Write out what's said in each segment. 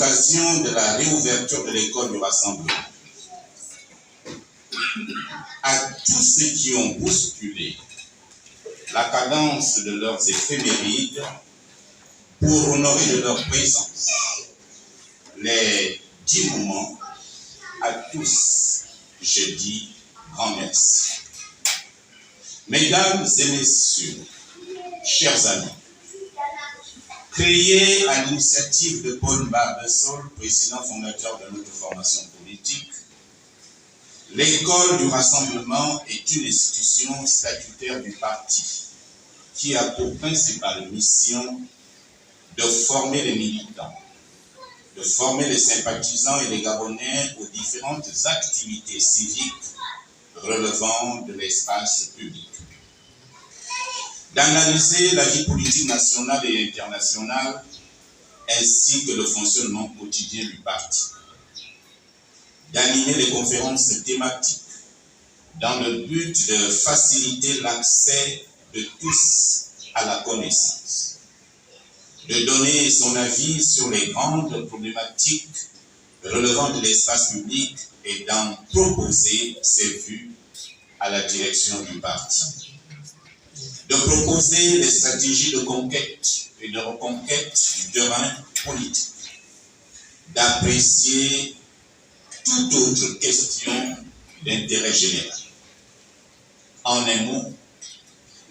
l'occasion de la réouverture de l'école du Rassemblement, à tous ceux qui ont bousculé la cadence de leurs éphémérides pour honorer de leur présence les 10 moments, à tous, je dis grand merci. Mesdames et messieurs, chers amis, créé à l'initiative de Paul Barbesol, président fondateur de notre formation politique, l'école du Rassemblement est une institution statutaire du parti qui a pour principale mission de former les militants, de former les sympathisants et les Gabonais aux différentes activités civiques relevant de l'espace public, d'analyser la vie politique nationale et internationale ainsi que le fonctionnement quotidien du parti, d'animer les conférences thématiques dans le but de faciliter l'accès de tous à la connaissance, de donner son avis sur les grandes problématiques relevant de l'espace public et d'en proposer ses vues à la direction du parti, de proposer les stratégies de conquête et de reconquête du terrain politique, d'apprécier toute autre question d'intérêt général. En un mot,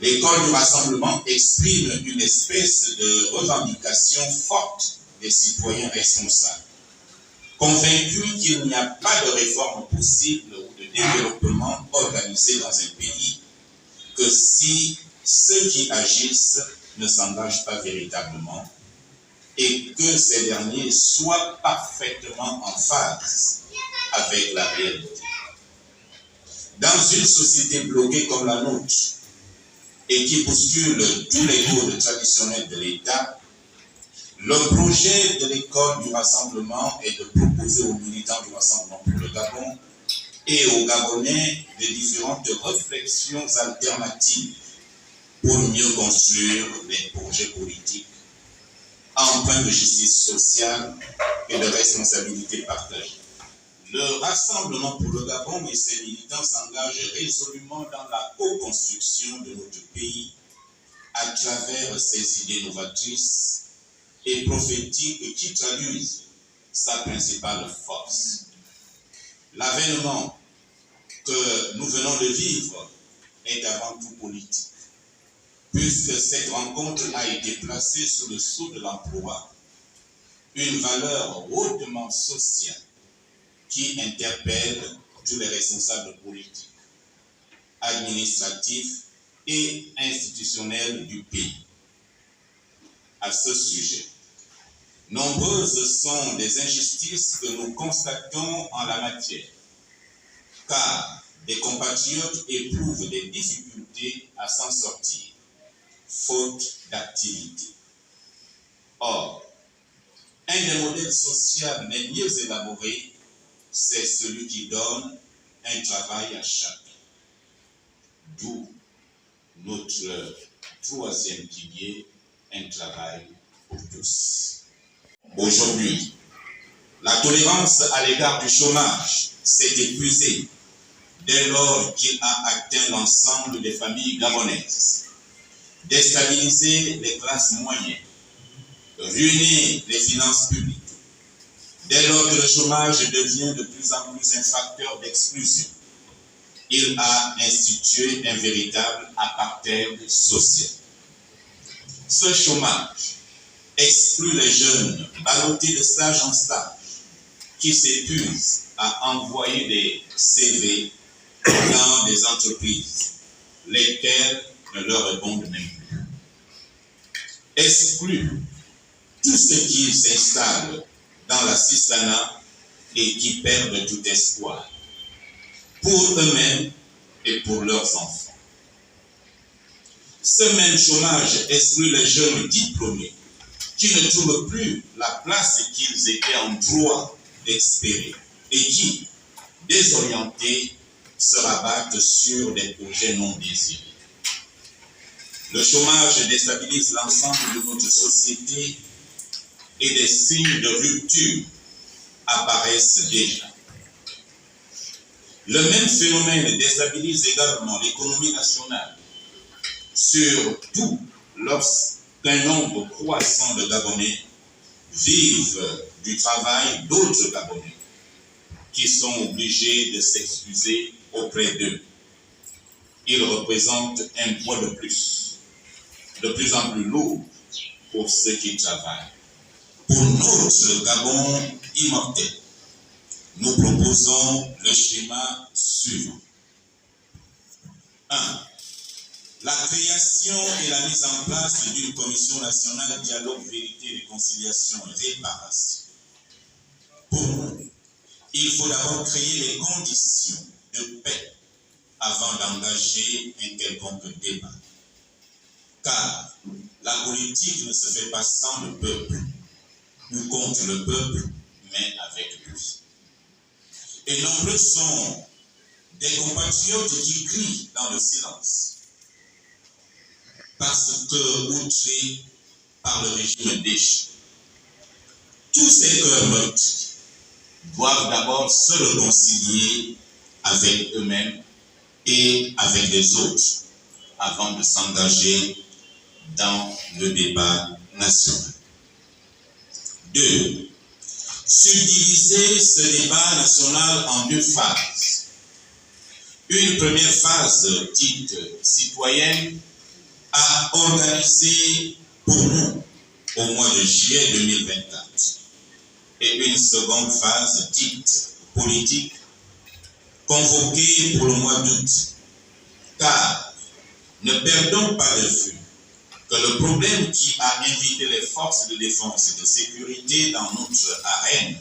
l'école du Rassemblement exprime une espèce de revendication forte des citoyens responsables, convaincus qu'il n'y a pas de réforme possible ou de développement organisé dans un pays que si ceux qui agissent ne s'engagent pas véritablement et que ces derniers soient parfaitement en phase avec la réalité. Dans une société bloquée comme la nôtre et qui bouscule tous les codes traditionnels de l'État, le projet de l'école du Rassemblement est de proposer aux militants du Rassemblement pour le Gabon et aux Gabonais de différentes réflexions alternatives pour mieux construire les projets politiques empreints de justice sociale et de responsabilité partagée. Le Rassemblement pour le Gabon et ses militants s'engagent résolument dans la co-construction de notre pays à travers ses idées novatrices et prophétiques qui traduisent sa principale force. L'avènement que nous venons de vivre est avant tout politique, puisque cette rencontre a été placée sous le sceau de l'emploi, une valeur hautement sociale qui interpelle tous les responsables politiques, administratifs et institutionnels du pays. À ce sujet, nombreuses sont les injustices que nous constatons en la matière, car des compatriotes éprouvent des difficultés à s'en sortir, faute d'activité. Or, un des modèles sociaux les mieux élaborés, c'est celui qui donne un travail à chacun. D'où notre troisième pilier, un travail pour tous. Aujourd'hui, la tolérance à l'égard du chômage s'est épuisée dès lors qu'il a atteint l'ensemble des familles gabonaises, déstabilisé les classes moyennes, ruiné les finances publiques. Dès lors que le chômage devient de plus en plus un facteur d'exclusion, il a institué un véritable apartheid social. Ce chômage exclut les jeunes ballottés de stage en stage qui s'épuisent à envoyer des CV dans des entreprises, lesquelles ne leur répondent même plus. Exclut tous ceux qui s'installent dans l'assistanat et qui perdent tout espoir pour eux-mêmes et pour leurs enfants. Ce même chômage exclut les jeunes diplômés qui ne trouvent plus la place qu'ils étaient en droit d'espérer et qui, désorientés, se rabattent sur des projets non désirés. Le chômage déstabilise l'ensemble de notre société et des signes de rupture apparaissent déjà. Le même phénomène déstabilise également l'économie nationale, surtout lorsqu'un nombre croissant de Gabonais vivent du travail d'autres Gabonais qui sont obligés de s'excuser auprès d'eux. Ils représentent un poids de plus en plus lourd pour ceux qui travaillent. Pour notre Gabon immortel, nous proposons le schéma suivant. 1. La création et la mise en place d'une commission nationale dialogue, vérité, réconciliation et réparation. Pour nous, il faut d'abord créer les conditions de paix avant d'engager un quelconque débat. Car la politique ne se fait pas sans le peuple, ou contre le peuple, mais avec lui. Et nombreux sont des compatriotes qui crient dans le silence, parce que outrés par le régime déchu. Tous ces cœurs meurtris doivent d'abord se réconcilier avec eux-mêmes et avec les autres avant de s'engager dans le débat national. 2. Subdiviser ce débat national en 2 phases. Une première phase dite citoyenne à organiser pour nous au mois de juillet 2024 et une seconde phase dite politique convoquée pour le mois d'août. Car ne perdons pas de vue que le problème qui a invité les forces de défense et de sécurité dans notre arène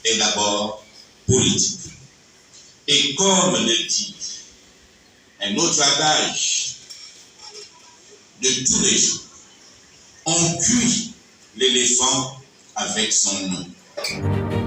est d'abord politique. Et comme le dit un autre adage de tous les jours, on cuit l'éléphant avec son nom.